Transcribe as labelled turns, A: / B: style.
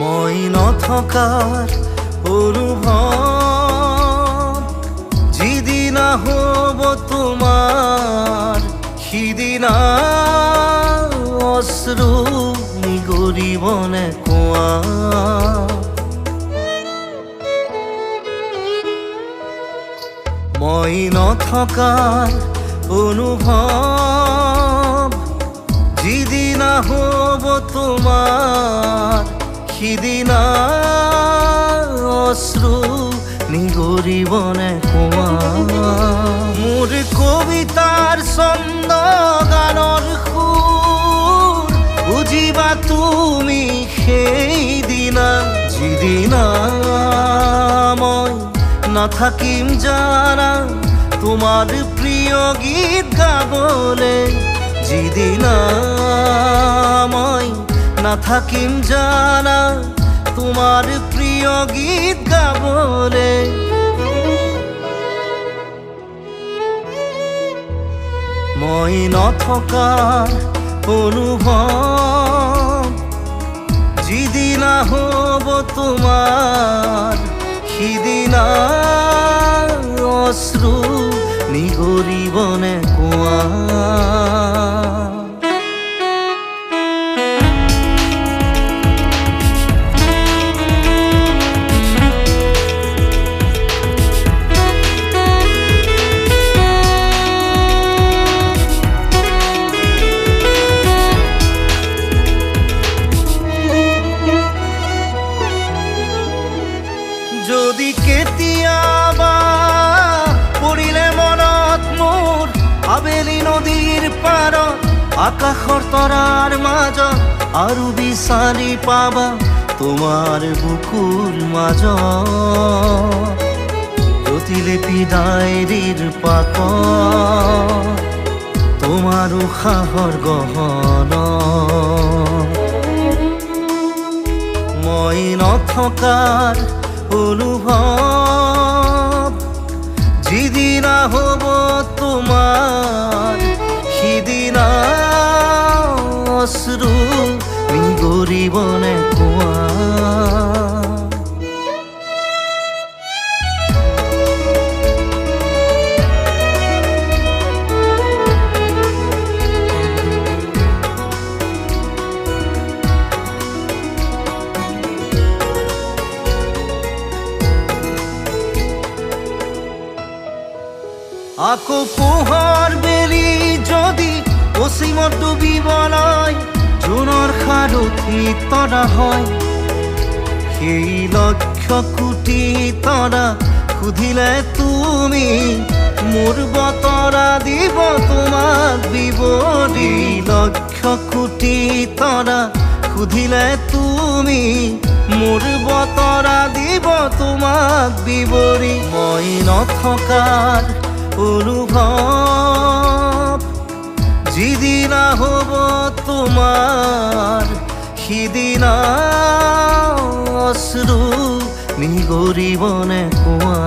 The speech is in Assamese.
A: মই নথকাৰ অনুভৱ যিদিনা হ'ব তোমাৰ সিদিনা অশ্ৰু নিগৰিবনে কোৱা মই নথকাৰ অনুভৱ যিদিনা হ'ব তোমাৰ সিদিনা অশ্ৰু নিগৰিবনে কোৱা মোৰ কবিতাৰ ছন্দ গানৰ সুৰ বুজিবা তুমি সেইদিনা যিদিনা মই নাথাকিম জানা তোমাৰ প্ৰিয় গীত গাবলে যিদিনা মই নাথাকিম জানা তোমাৰ প্ৰিয় গীত গাবলে মই নথকাৰ অনুভৱ যিদিনা হ'ব তোমাৰ সিদিনা অশ্ৰু নিগৰিবনে কোৱা যদি কেতিয়াবা পৰিলে মনত মোৰ আবেলি নদীৰ পাৰত আকাশৰ তৰাৰ মাজত আৰু বিচাৰি পাবা তোমাৰ বুকুৰ মাজত প্ৰতিলিপি ডায়েৰীৰ পাকত তোমাৰ উশাহৰ গহনা মই নথকাৰ অনুভৱ যিদিনা হ'ব তোমাৰ সিদিনা অশ্ৰু নিগৰিবনে কোৱা আকৌ পোহৰ বেলি যদি অসীমত ডুবিবলৈ জোনৰ সাৰথি তৰা হয় সেই লক্ষ কোটি তৰা সুধিলে তুমি মোৰ বতৰা দিব তোমাক বিৱৰি লক্ষ কোটি তৰা সুধিলে তুমি মোৰ বতৰা দিব তোমাক বিৱৰি মই নথকাৰ অনুভৱ যিদিনা হ'ব তোমাৰ সিদিনা অশ্ৰু নিগৰিবনে কোৱা